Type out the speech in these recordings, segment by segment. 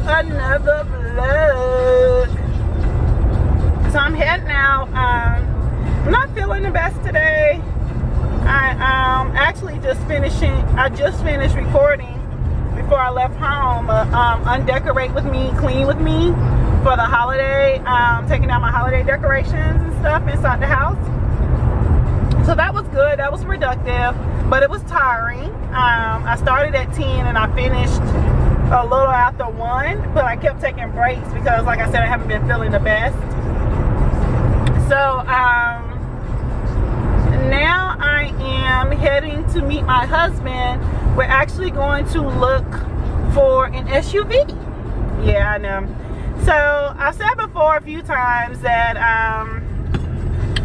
Another vlog. So I'm heading out. I'm not feeling the best today. I actually I just finished recording before I left home. Undecorate with me, clean with me for the holiday. Taking out my holiday decorations and stuff inside the house. So that was good. That was productive, but it was tiring. I started at 10 and I finished a little after 1, but I kept taking breaks because, like I said, I haven't been feeling the best. So now I am heading to meet my husband. We're actually going to look for an SUV. Yeah, I know. So I've said before a few times that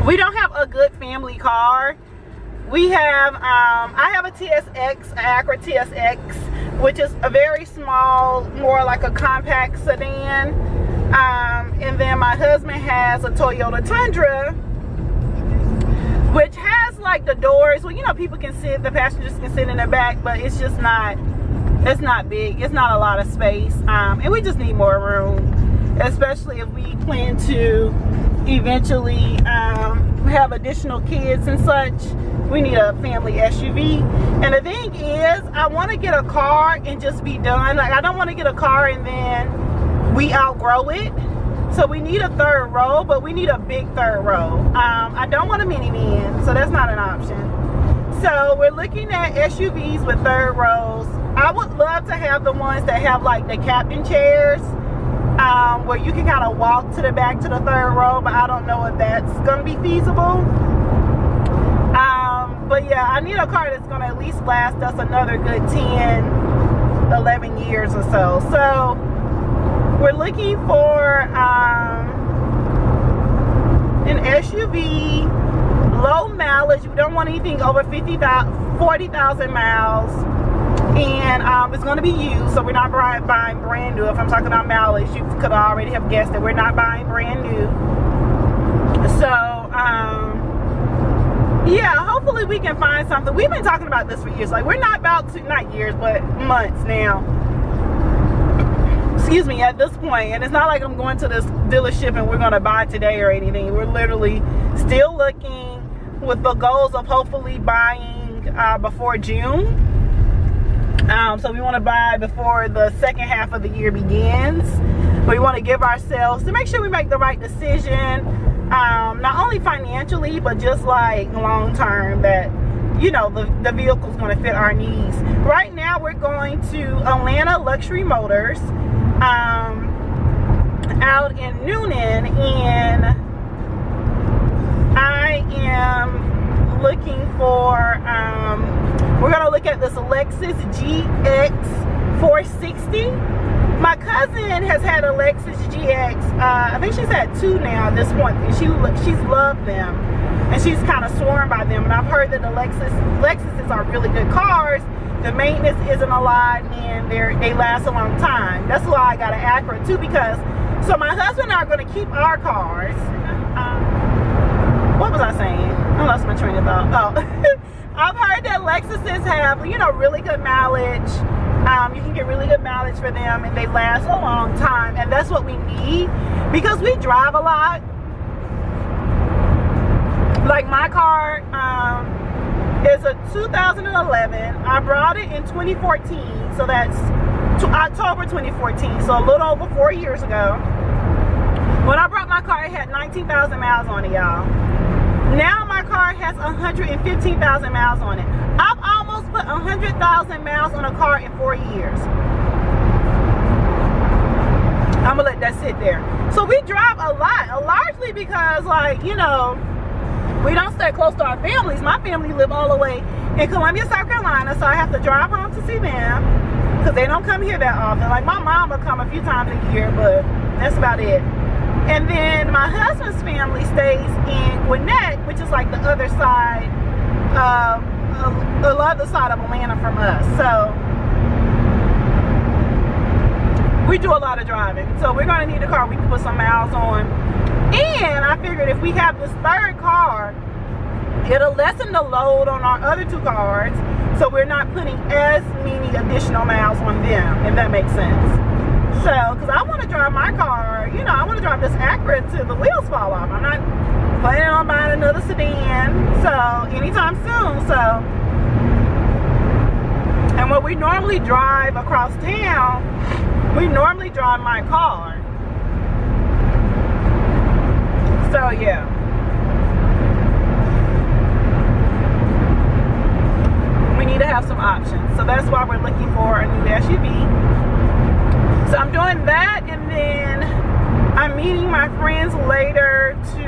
we don't have a good family car. We have I have a TSX, an Acura TSX, which is a very small, more like a compact sedan. And then my husband has a Toyota Tundra, which has like the doors, well, you know, people can sit, the passengers can sit in the back, but it's just not, it's not big. It's not a lot of space. And we just need more room, especially if we plan to eventually have additional kids and such. We need a family SUV. And the thing is, I want to get a car and just be done. Like, I don't want to get a car and then we outgrow it. So we need a third row, but we need a big third row. I don't want a minivan, so that's not an option. So we're looking at SUVs with third rows. I would love to have the ones that have like the captain chairs, where you can kind of walk to the back to the third row, but I don't know if that's going to be feasible. But yeah, I need a car that's going to at least last us another good 10, 11 years or so. So we're looking for an SUV, low mileage. We don't want anything over 40,000 miles. And it's going to be used, so we're not buying brand new. If I'm talking about mileage, you could already have guessed that we're not buying brand new. So yeah, hopefully we can find something. We've been talking about this for years. Like, we're not about to, not years, but months now. Excuse me, at this point. And it's not like I'm going to this dealership and we're going to buy today or anything. We're literally still looking with the goals of hopefully buying before June. So we want to buy before the second half of the year begins. We want to give ourselves, to make sure we make the right decision, not only financially, but just like long term, that, you know, the vehicle is going to fit our needs. Right now we're going to Atlanta Luxury Motors out in Noonan, and I am looking for we're going to look at this Lexus GX 460. My cousin has had a Lexus GX. I think she's had 2 now at this point. And she's loved them. And she's kind of sworn by them. And I've heard that the Lexuses are really good cars. The maintenance isn't a lot, and they last a long time. That's why I got an Acura too, because, so my husband and I are going to keep our cars. What was I saying? I lost my train of thought. Oh. I've heard that Lexuses have, you know, really good mileage. You can get really good mileage for them, and they last a long time, and that's what we need because we drive a lot. Like, my car is a 2011. I brought it in 2014, so that's October 2014, so a little over 4 years ago. When I brought my car, it had 19,000 miles on it, y'all. Now my car has 115,000 miles on it. I've almost put 100,000 miles on a car in 4 years. sit there. So we drive a lot, largely because, like, you know, we don't stay close to our families. My family live all the way in Columbia, South Carolina, so I have to drive home to see them because they don't come here that often. Like, my mom will come a few times a year, but that's about it. And then my husband's family stays in Gwinnett, which is like the other side, the other side of Atlanta from us. So we do a lot of driving. So we're gonna need a car we can put some miles on. And I figured if we have this third car, it'll lessen the load on our other two cars, so we're not putting as many additional miles on them, if that makes sense. So, because I want to drive my car, you know, I want to drive this Acura until the wheels fall off. I'm not planning on buying another sedan, so anytime soon. So, and when we normally drive across town, we normally drive my car. So yeah, we need to have some options. So that's why we're looking for a new SUV. So I'm doing that, and then I'm meeting my friends later to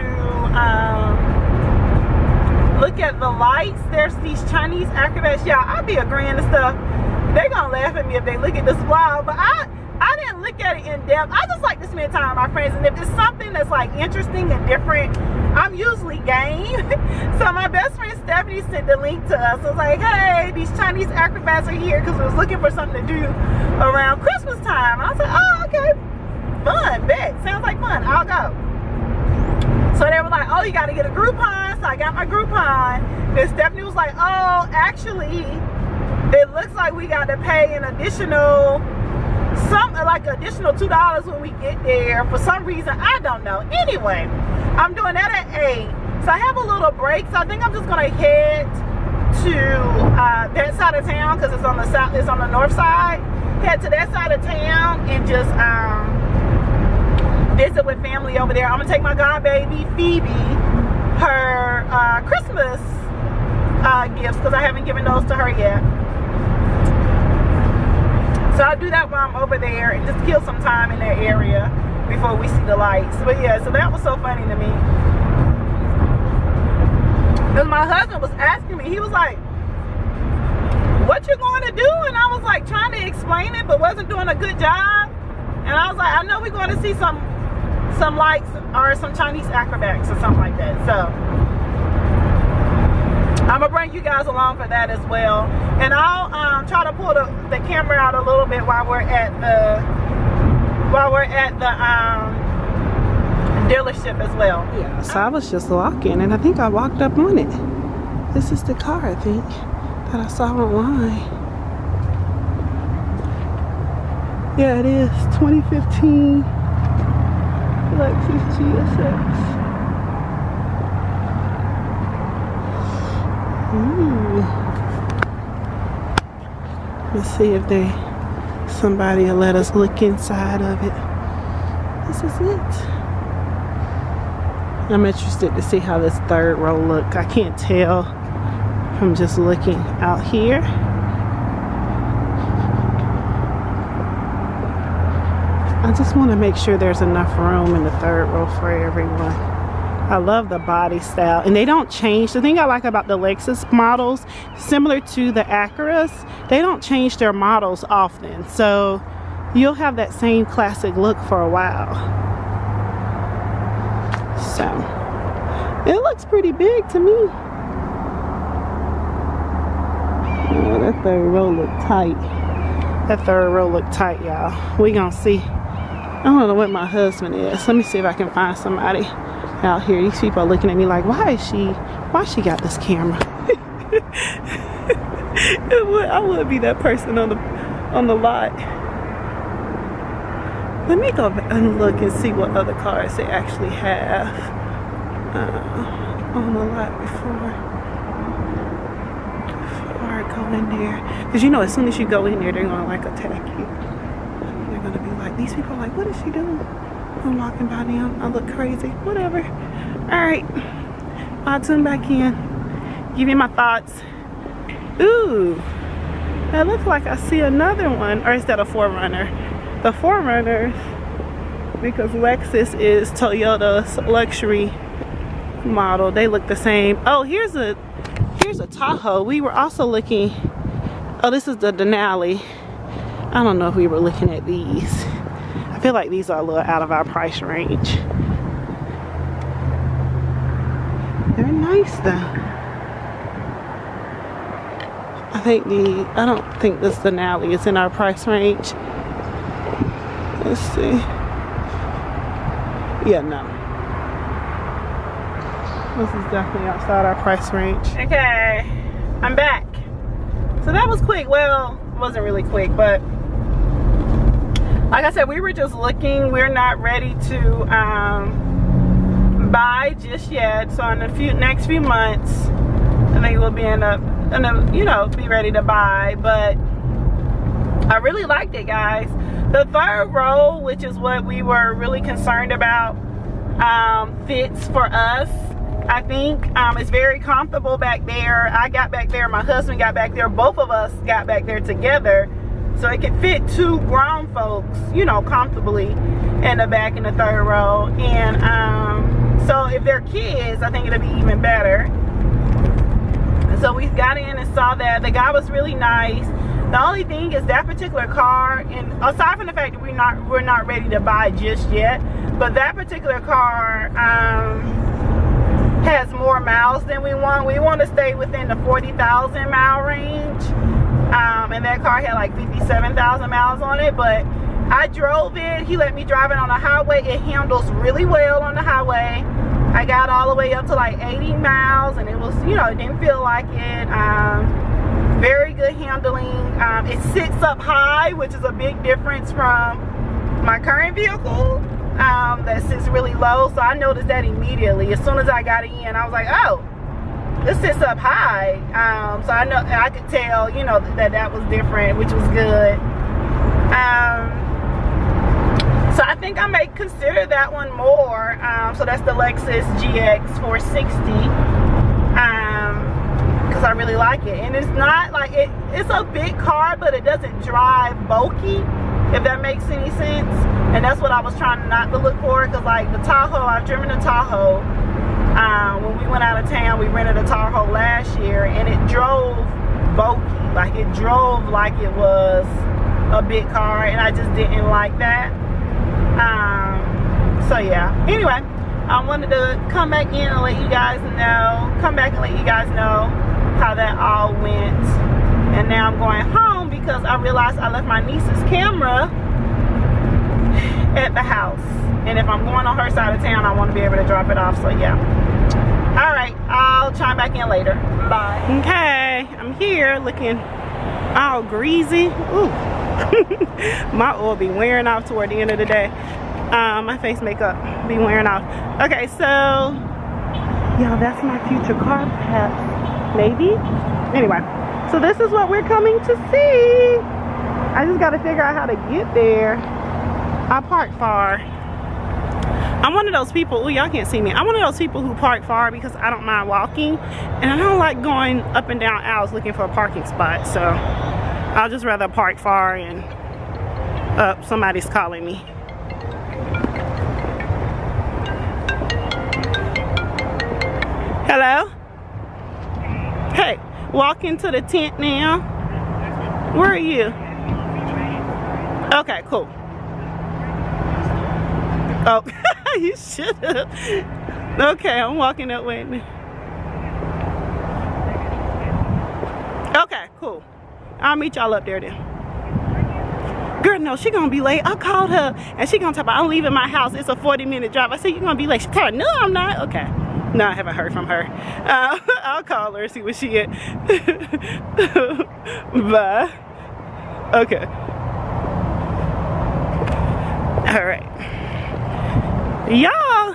look at the lights. There's these Chinese Acrobats. Yeah, I'll be agreeing to stuff. They're gonna laugh at me if they look at this vlog, but I didn't look at it in depth. I just like to spend time with my friends, and if it's something that's like interesting and different, I'm usually game. So my best friend Stephanie sent the link to us. I was like, hey, these Chinese Acrobats are here, because we was looking for something to do around Christmas time. And I was like, oh, okay, fun, bet, sounds like fun, I'll go. So they were like, oh, you gotta get a Groupon. So I got my Groupon. Then Stephanie was like, oh, actually, it looks like we got to pay an additional, additional $2 when we get there. For some reason, I don't know. Anyway, I'm doing that at 8. So I have a little break. So I think I'm just gonna head to that side of town, because it's on the south, it's on the north side. Head to that side of town and just visit with family over there. I'm gonna take my godbaby Phoebe her Christmas gifts, because I haven't given those to her yet. So I'll do that while I'm over there and just kill some time in that area before we see the lights. But yeah, so that was so funny to me. Because my husband was asking me, he was like, what you going to do? And I was like trying to explain it, but wasn't doing a good job. And I was like, I know we're going to see some lights or some Chinese Acrobats or something like that. So I'm gonna bring you guys along for that as well, and I'll try to pull the camera out a little bit while we're at the dealership as well. Yeah, so I was just walking, and I think I walked up on it. This is the car, I think, that I saw online. Yeah, it is 2015 Lexus GSX. Ooh. Let's see if somebody will let us look inside of it. This is it. I'm interested to see how this third row looks. I can't tell from just looking out here. I just want to make sure there's enough room in the third row for everyone. I love the body style, and they don't change. The thing I like about the Lexus models, similar to the Acuras, they don't change their models often, so you'll have that same classic look for a while. So it looks pretty big to me. Oh, that third row look tight. That third row look tight, y'all. We gonna see. I don't know what my husband is. Let me see if I can find somebody out here. These people are looking at me like, why she got this camera? I would be that person on the lot. Let me go and look and see what other cars they actually have on the lot before I go in there. Because you know, as soon as you go in there, they're gonna like attack you. They're gonna be like, these people are like, what is she doing? I'm walking by them. I look crazy. Whatever. Alright. I'll tune back in. Give you my thoughts. Ooh. That looks like I see another one. Or is that a 4Runner? The 4Runners because Lexus is Toyota's luxury model. They look the same. Oh, here's a Tahoe. We were also looking. Oh, this is the Denali. I don't know if we were looking at these. I feel like these are a little out of our price range. They're nice though. I don't think this Denali is in our price range. Let's see. Yeah, no. This is definitely outside our price range. Okay, I'm back. So that was quick. Well, it wasn't really quick, but like I said, we were just looking. We're not ready to buy just yet. So in the next few months, I think we'll be be ready to buy. But I really liked it, guys. The third row, which is what we were really concerned about, fits for us. I think it's very comfortable back there. I got back there, my husband got back there, both of us got back there together. So it can fit two grown folks, you know, comfortably in the back in the third row. And so if they're kids, I think it'll be even better. So we got in and saw that. The guy was really nice. The only thing is that particular car, and aside from the fact that we're not ready to buy just yet, but that particular car has more miles than we want. We want to stay within the 40,000 mile range. And that car had like 57,000 miles on it, but I drove it. He let me drive it on the highway. It handles really well on the highway. I got all the way up to like 80 miles and it was, you know, it didn't feel like it. Very good handling. It sits up high, which is a big difference from my current vehicle that sits really low. So I noticed that immediately. As soon as I got in, I was like, oh, this sits up high. So I could tell, you know, that was different, which was good. So I think I may consider that one more. So that's the Lexus GX 460. Because I really like it, and it's not like it's a big car, but it doesn't drive bulky, if that makes any sense. And that's what I was trying not to look for, because like the Tahoe, I've driven a Tahoe. When we went out of town, we rented a Tahoe last year, and it drove bulky, like it drove like it was a big car, and I just didn't like that. So yeah, anyway, I wanted to come back in and let you guys know, how that all went. And now I'm going home because I realized I left my niece's camera at the house, and if I'm going on her side of town, I want to be able to drop it off. So yeah, all right, I'll chime back in later. Bye. Okay, I'm here looking all greasy. Ooh. My oil be wearing off toward the end of the day. My face makeup be wearing off. Okay, so yeah, that's my future car path. Maybe. Anyway, so this is what we're coming to see. I just got to figure out how to get there. I park far. I'm one of those people, oh, y'all can't see me. I'm one of those people who park far because I don't mind walking, and I don't like going up and down aisles looking for a parking spot. So I'll just rather park far and somebody's calling me. Hello? Hey, walk into the tent now. Where are you? Okay, cool. Oh, you should have. Okay, I'm walking that way. Okay, cool. I'll meet y'all up there then. Girl, no, she gonna be late. I called her and she gonna talk about, I'm leaving my house. It's a 40-minute drive. I said, you gonna be late? She told me, no, I'm not. Okay. No, I haven't heard from her. I'll call her and see what she at. Bye. Okay. All right. Y'all,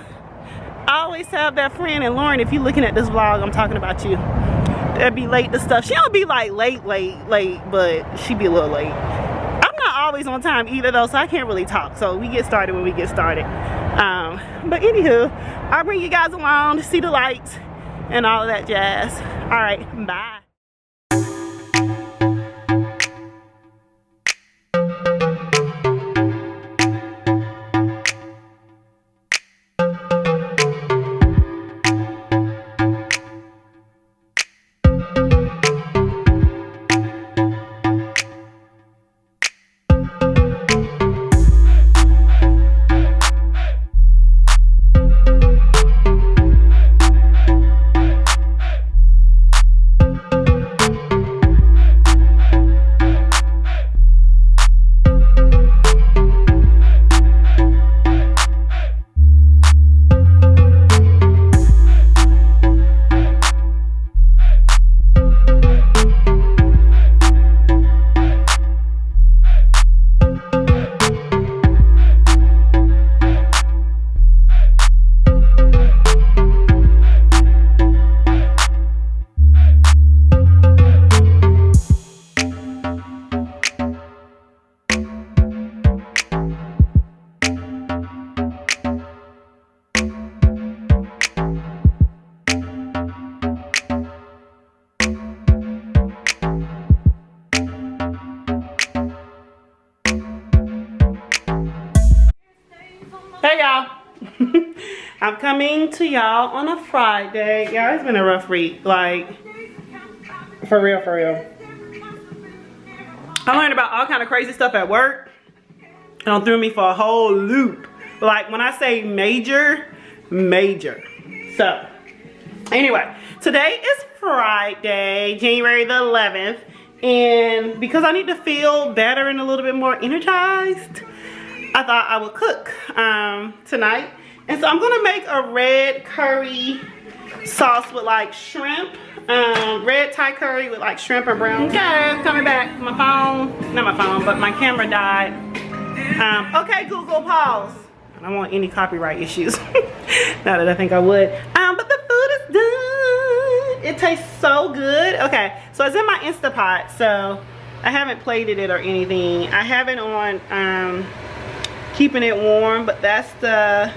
I always have that friend, and Lauren, if you're looking at this vlog, I'm talking about you. That'd be late to stuff. She don't be like late, but she be a little late. I'm not always on time either though, so I can't really talk. So we get started when we get started. But anywho, I'll bring you guys along to see the lights and all of that jazz. All right, bye. Hey y'all. I'm coming to y'all on a Friday. Yeah, it's been a rough week. Like, for real, for real. I learned about all kind of crazy stuff at work. And it threw me for a whole loop. Like, when I say major, major. So, anyway, today is Friday, January the 11th. And because I need to feel better and a little bit more energized, I thought I would cook tonight. And so I'm gonna make a red curry sauce with like shrimp. Red Thai curry with like shrimp and brown. Okay, coming back. My phone, not my phone, but my camera died. Okay, Google, pause. I don't want any copyright issues. Not that I think I would. But the food is done. It tastes so good. Okay, so it's in my Instapot, so I haven't plated it or anything. I have it on keeping it warm, but that's the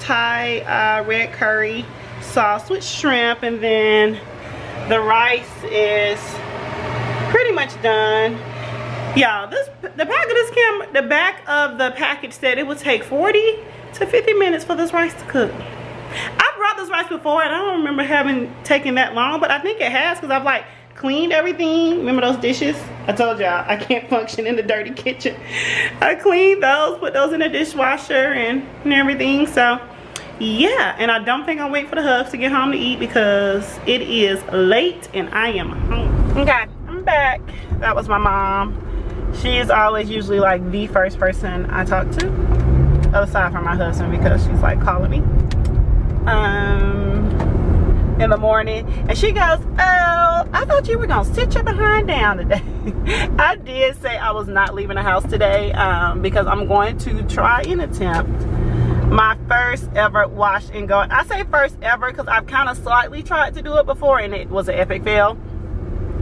Thai red curry sauce with shrimp, and then the rice is pretty much done. Y'all, the back of the package said it would take 40 to 50 minutes for this rice to cook. I've brought this rice before and I don't remember having taken that long, but I think it has because I've like cleaned everything. Remember those dishes? I told y'all I can't function in the dirty kitchen. I cleaned those, put those in the dishwasher and everything. So yeah, and I don't think I'll wait for the hubs to get home to eat because it is late and I am home. Okay, I'm back. That was my mom. She is always usually like the first person I talk to, aside from my husband, because she's like calling me in the morning, and she goes, oh, I thought you were gonna sit your behind down today. I did say I was not leaving the house today because I'm going to try and attempt my first ever wash and go. I say first ever because I've kind of slightly tried to do it before and it was an epic fail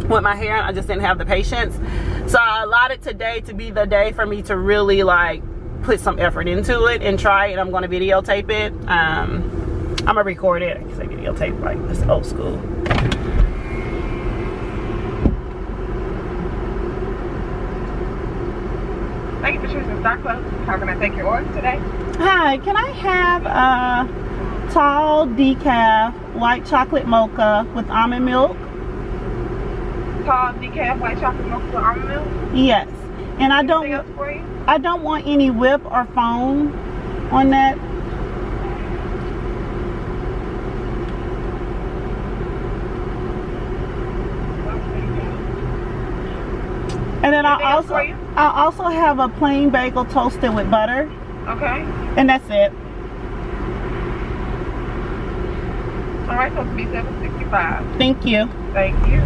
with my hair. I just didn't have the patience, so I allotted today to be the day for me to really like put some effort into it and try it. I'm going to videotape it. I'm gonna record it. I can say videotape, like this old school. Thank you for choosing Star Club. How can I take your order today? Hi, can I have a tall decaf white chocolate mocha with almond milk? Tall decaf white chocolate milk with almond milk? Yes. And I Anything else for you? I don't want any whip or foam on that. And then I'll also have a plain bagel toasted with butter. Okay. And that's it. Alright, so it's be $7.65. Thank you. Thank you.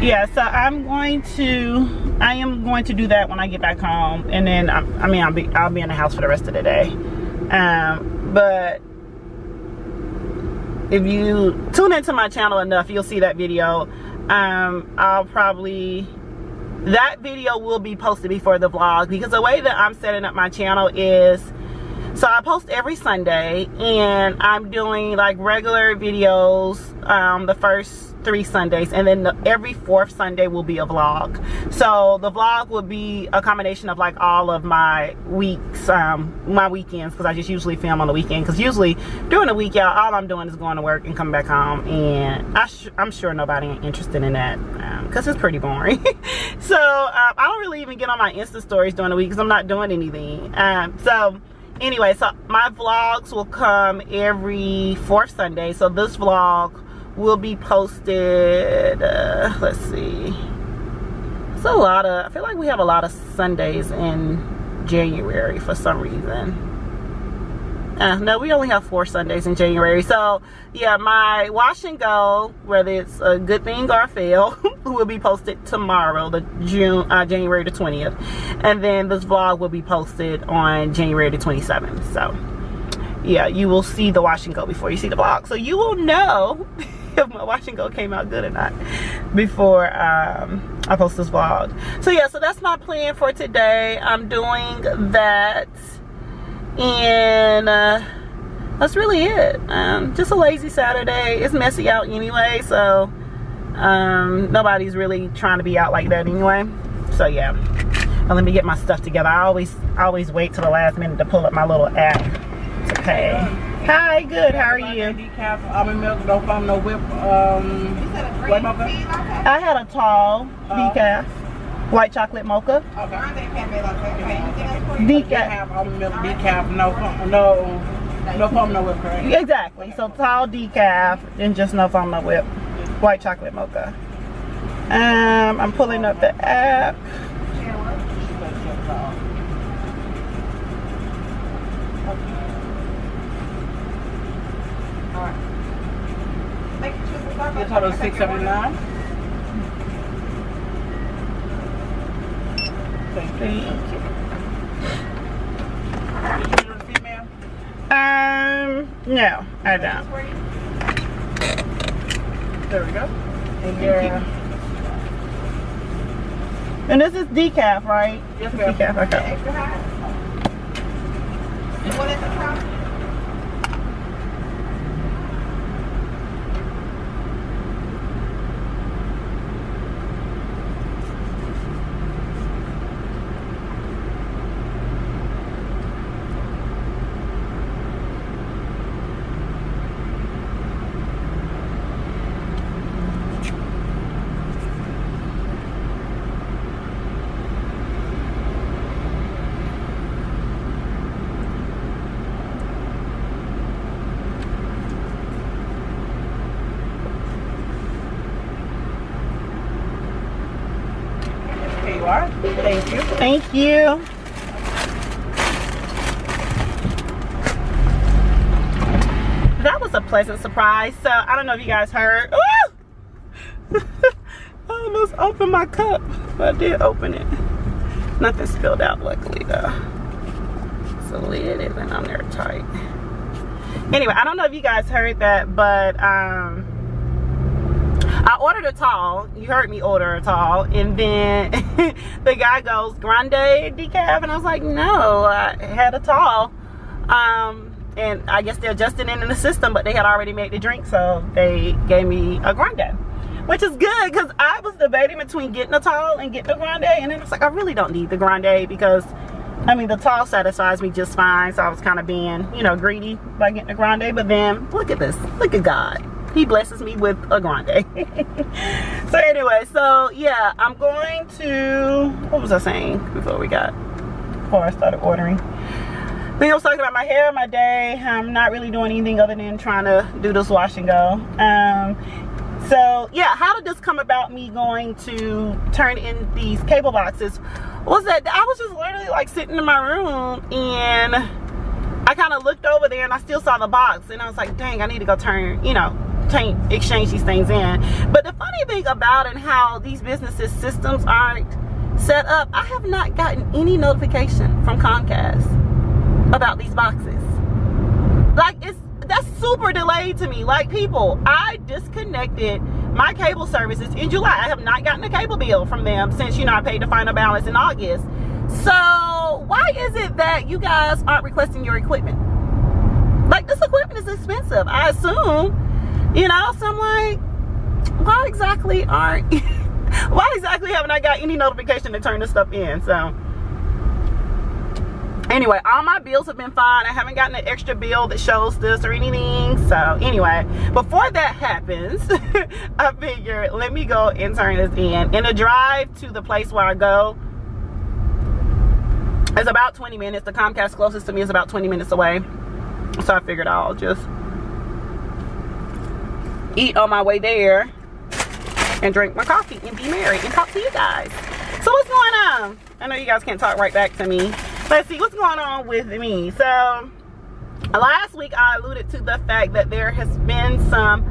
Yeah, so I am going to do that when I get back home, and then I'll be in the house for the rest of the day. But if you tune into my channel enough, you'll see that video. That video will be posted before the vlog, because the way that I'm setting up my channel is, so I post every Sunday and I'm doing like regular videos the first 3 Sundays, and then every 4th Sunday will be a vlog. So the vlog will be a combination of like all of my weeks, my weekends, because I just usually film on the weekend, because usually during the week, y'all, all I'm doing is going to work and coming back home, and I'm sure nobody ain't interested in that because it's pretty boring. So I don't really even get on my Insta stories during the week because I'm not doing anything. So anyway, so my vlogs will come every 4th Sunday. So this vlog will be posted, let's see, it's a lot of, I feel like we have a lot of Sundays in January for some reason. No, we only have 4 Sundays in January. So yeah, my wash and go, whether it's a good thing or a fail, will be posted tomorrow, January the 20th, and then this vlog will be posted on January the 27th. So yeah, you will see the wash and go before you see the vlog, so you will know if my wash and go came out good or not before I post this vlog. So yeah, so that's my plan for today. I'm doing that, and that's really it. Just a lazy Saturday. It's messy out anyway, so nobody's really trying to be out like that anyway. So yeah, Oh, let me get my stuff together. I always wait till the last minute to pull up my little app to pay. Hi, good. How are you? Decaf, almond milk, no foam, no whip. White mocha? I had a tall decaf, white chocolate mocha. Decaf, almond milk, decaf, no foam, no whip, correct? Exactly. So tall decaf and just no foam, no whip. White chocolate mocha. I'm pulling up the app. Your total is $6.79. Thank you. Did you get a receipt, ma'am? No, I don't. There we go. And this is decaf, right? Yes, ma'am. Decaf, okay. Extra high. What is the top? Thank you. Thank you. That was a pleasant surprise. So I don't know if you guys heard. Ooh! I almost opened my cup, but I did open it. Nothing spilled out, luckily though. So the lid isn't on there tight. Anyway, I don't know if you guys heard that, but I ordered a tall. You heard me order a tall, and then the guy goes, grande decaf, and I was like, no, I had a tall. And I guess they're adjusting it in the system, but they had already made the drink, so they gave me a grande, which is good because I was debating between getting a tall and getting a grande, and then it's like I really don't need the grande because I mean the tall satisfies me just fine. So I was kind of being, you know, greedy by getting a grande, but then look at this, look at God. He blesses me with a grande. So anyway, so yeah, I'm going to, what was I saying before I started ordering? I think I was talking about my hair, my day. I'm not really doing anything other than trying to do this wash and go. So yeah, how did this come about, me going to turn in these cable boxes? Was that I was just literally like sitting in my room, and I kind of looked over there and I still saw the box, and I was like, dang, I need to go turn, you know, exchange these things in. But the funny thing about it, how these businesses systems aren't set up, I have not gotten any notification from Comcast about these boxes. Like, that's super delayed to me. Like, people, I disconnected my cable services in July. I have not gotten a cable bill from them since, you know, I paid the final balance in August. So why is it that you guys aren't requesting your equipment? Like, this equipment is expensive, I assume. You know, so I'm like, why exactly haven't I got any notification to turn this stuff in? So anyway, all my bills have been fine. I haven't gotten an extra bill that shows this or anything. So anyway, before that happens, I figured let me go and turn this in. And the drive to the place where I go is about 20 minutes. The Comcast closest to me is about 20 minutes away. So I figured I'll just eat on my way there and drink my coffee and be merry and talk to you guys. So what's going on? I know you guys can't talk right back to me. Let's see what's going on with me. So last week I alluded to the fact that there have been some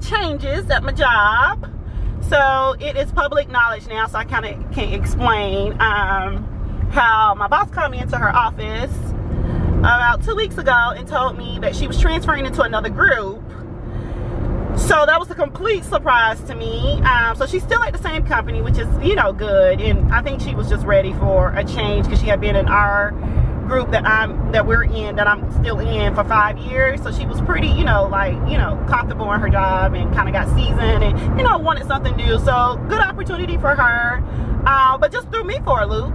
changes at my job. So it is public knowledge now, so I kind of can explain how my boss called me into her office about 2 weeks ago and told me that she was transferring into another group. So that was a complete surprise to me. So she's still at the same company, which is, you know, good. And I think she was just ready for a change because she had been in our group that we're in, that I'm still in, for 5 years. So she was pretty, comfortable in her job and kind of got seasoned and, wanted something new. So good opportunity for her, but just threw me for a loop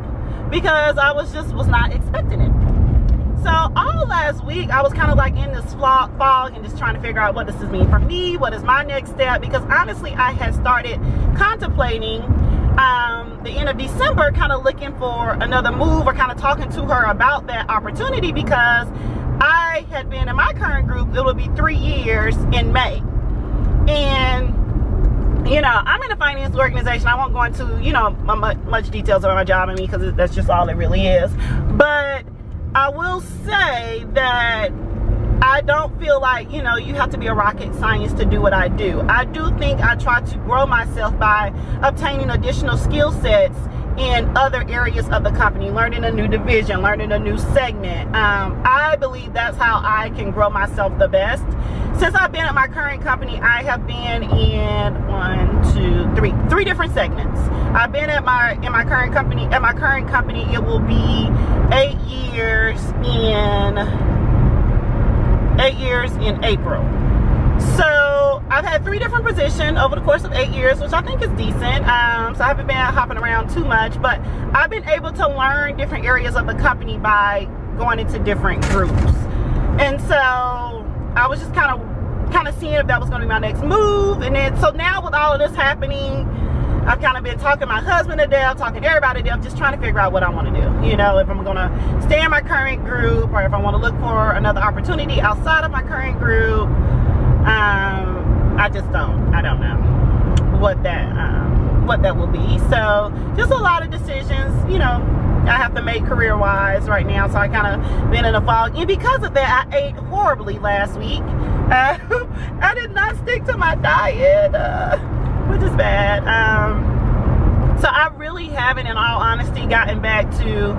because I was not expecting it. So all last week I was kind of like in this fog and just trying to figure out what does this mean for me, what is my next step, because honestly I had started contemplating the end of December, kind of looking for another move, or kind of talking to her about that opportunity, because I had been in my current group, it will be 3 years in May. And I'm in a finance organization. I won't go into much details about my job and me, because that's just all it really is. But I will say that I don't feel like, you have to be a rocket science to do what I do. I do think I try to grow myself by obtaining additional skill sets in other areas of the company, learning a new division, learning a new segment. I believe that's how I can grow myself the best. Since I've been at my current company, I have been in three different segments. I've been in my current company. At my current company, it will be 8 years in April. So I've had 3 different positions over the course of 8 years, which I think is decent. So I haven't been hopping around too much, but I've been able to learn different areas of the company by going into different groups. And so I was just kind of seeing if that was going to be my next move. And then so now with all of this happening, I've kind of been talking my husband to death, talking everybody to death, just trying to figure out what I want to do. If I'm going to stay in my current group, or if I want to look for another opportunity outside of my current group. I don't know what that will be. So just a lot of decisions, I have to make career-wise right now. So I kind of been in a fog. And because of that, I ate horribly last week. I did not stick to my diet, which is bad. So I really haven't, in all honesty, gotten back to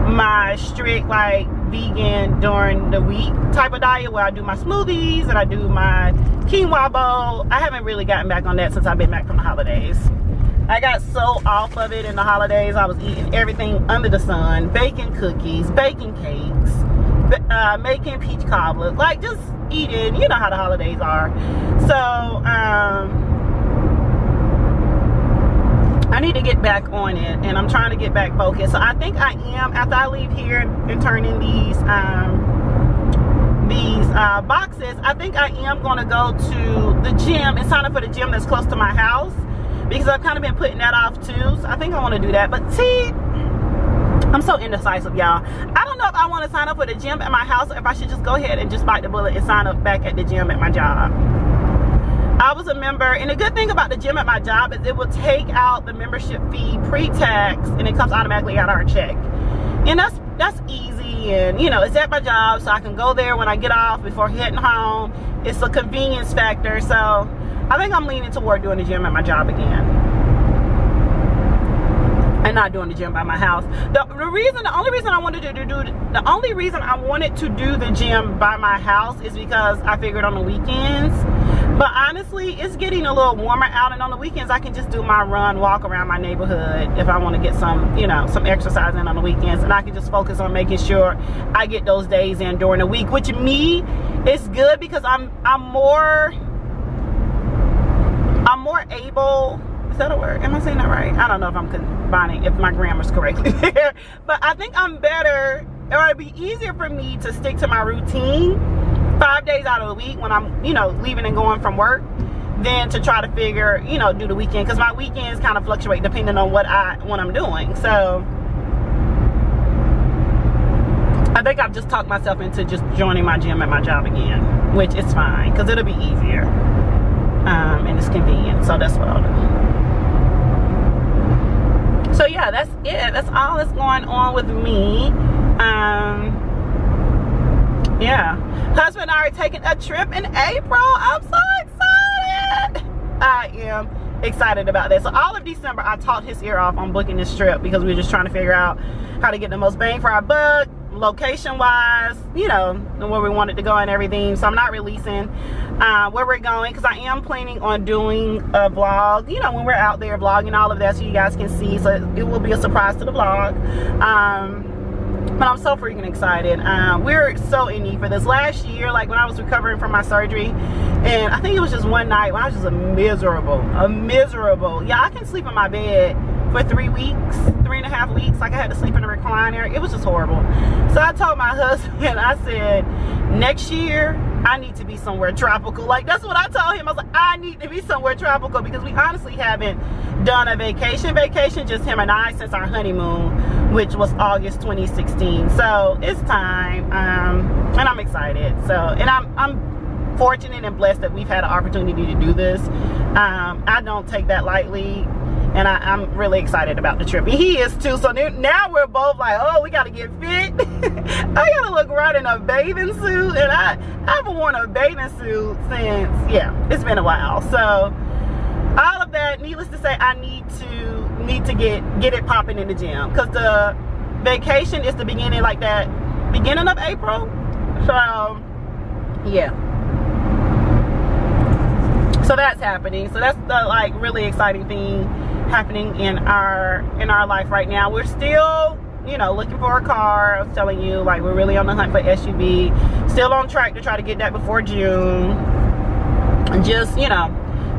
my strict vegan during the week type of diet, where I do my smoothies and I do my quinoa bowl. I haven't really gotten back on that since I've been back from the holidays. I got so off of it in the holidays. I was eating everything under the sun, baking cookies, baking cakes, making peach cobbler, just eating, how the holidays are. So I need to get back on it, and I'm trying to get back focused. So I think I am, after I leave here and turn in these boxes, I think I am going to go to the gym and sign up for the gym that's close to my house, because I've kind of been putting that off too. So I think I want to do that. But see, I'm so indecisive, y'all. I don't know if I want to sign up for the gym at my house, or if I should just go ahead and just bite the bullet and sign up back at the gym at my job. I was a member, and the good thing about the gym at my job is it will take out the membership fee pre-tax, and it comes automatically out of our check. And that's easy, and it's at my job, so I can go there when I get off before heading home. It's a convenience factor. So I think I'm leaning toward doing the gym at my job again, and not doing the gym by my house. The only reason I wanted to do the gym by my house is because I figured on the weekends. But honestly, it's getting a little warmer out, and on the weekends I can just do my walk around my neighborhood if I want to get some, some exercise in on the weekends, and I can just focus on making sure I get those days in during the week, which to me is good, because I'm more able. Is that a word? Am I saying that right? I don't know if I'm combining, if my grammar's correctly there, but I think I'm better, or it'd be easier for me to stick to my routine 5 days out of the week when I'm, leaving and going from work, than to try to figure, do the weekend, because my weekends kind of fluctuate depending on what I'm doing. So I think I've just talked myself into just joining my gym at my job again, which is fine, because it'll be easier, and it's convenient. So that's what I'll do. So yeah, that's it. That's all that's going on with me. Yeah, husband and I are taking a trip in April. I'm so excited. I am excited about that. So all of December I talked his ear off on booking this trip, because we were just trying to figure out how to get the most bang for our buck, location wise, where we wanted to go and everything. So I'm not releasing where we're going, because I am planning on doing a vlog, when we're out there vlogging all of that, so you guys can see. So it will be a surprise to the vlog. But I'm so freaking excited. We're so in need for this. Last year, like when I was recovering from my surgery, and I think it was just one night when I was just a miserable. Yeah, I can sleep in my bed for 3 weeks, 3.5 weeks. Like I had to sleep in a recliner. It was just horrible. So I told my husband, I said, next year, I need to be somewhere tropical. Like that's what I told him. I was like, I need to be somewhere tropical because we honestly haven't done a vacation, just him and I, since our honeymoon, which was August 2016. So it's time, and I'm excited. So, and I'm fortunate and blessed that we've had an opportunity to do this. I don't take that lightly, and I'm really excited about the trip. And he is too. So now we're both like, oh, we got to get fit. I got to look right in a bathing suit, and I haven't worn a bathing suit since, yeah, it's been a while. So all of that, needless to say, I need to get it popping in the gym, because the vacation is the beginning, like that beginning of April. So yeah, so that's happening. So that's the like really exciting thing happening in our life right now. We're still, you know, looking for a car. I was telling you, like, we're really on the hunt for SUV. Still on track to try to get that before June. And just, you know,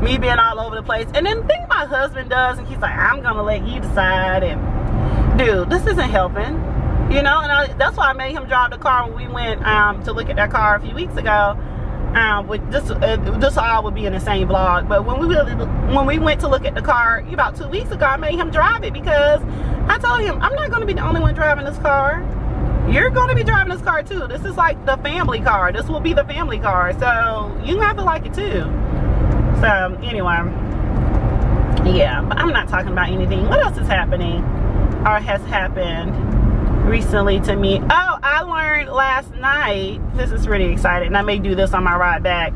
me being all over the place. And then the thing my husband does, and he's like, I'm gonna let you decide. And dude, this isn't helping, you know. And that's why I made him drive the car when we went to look at that car a few weeks ago. With this all would be in the same vlog. But when we went to look at the car about 2 weeks ago, I made him drive it, because I told him, I'm not going to be the only one driving this car. You're going to be driving this car too. This is like the family car. This will be the family car, so you have to like it too. So anyway, yeah, but I'm not talking about anything. What else is happening or has happened recently to me? Oh, I learned last night, this is really exciting, and I may do this on my ride back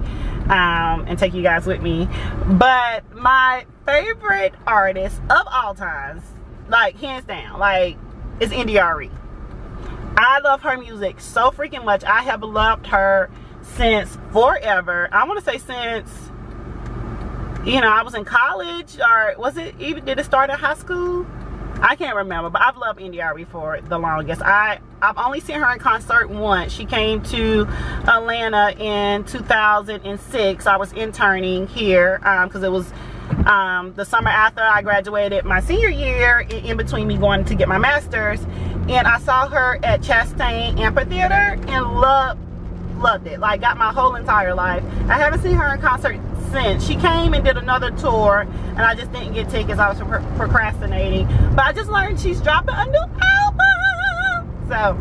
and take you guys with me, but my favorite artist of all times, like hands down, like, is India.Arie. I love her music so freaking much. I have loved her since forever. I want to say since, you know, I was in college, or was it even, did it start at high school? I can't remember, but I've loved India.Arie for the longest. I've only seen her in concert once. She came to Atlanta in 2006. I was interning here because it was the summer after I graduated my senior year, in between me going to get my master's. And I saw her at Chastain Amphitheater and loved it. Like, got my whole entire life. I haven't seen her in concert since. She came and did another tour, and I just didn't get tickets. I was procrastinating. But I just learned she's dropping a new album, so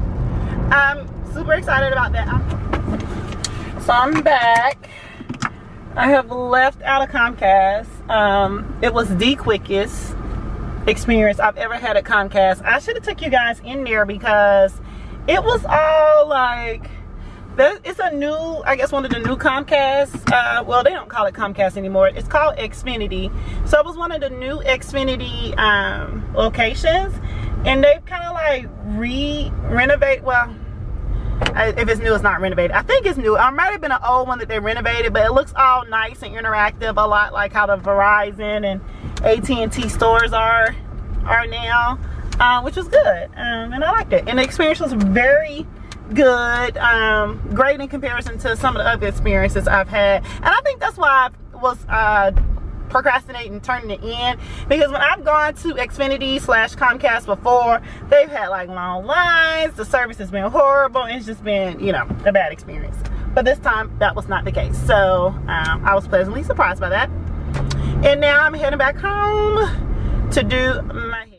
I'm super excited about that. So I'm back. I have left out of Comcast. It was the quickest experience I've ever had at Comcast. I should have took you guys in there, because it was all like, it's a new, I guess one of the new Comcast, well, they don't call it Comcast anymore, it's called Xfinity. So it was one of the new Xfinity locations, and they've kind of like renovate, well, if it's new, it's not renovated. I think it's new. It might have been an old one that they renovated, but it looks all nice and interactive, a lot like how the Verizon and AT&T stores are now, which was good, and I liked it. And the experience was very good, great in comparison to some of the other experiences I've had. And I think that's why I was procrastinating turning it in, because when I've gone to Xfinity / Comcast before, they've had like long lines, the service has been horrible, and it's just been, you know, a bad experience. But this time that was not the case, so I was pleasantly surprised by that. And now I'm heading back home to do my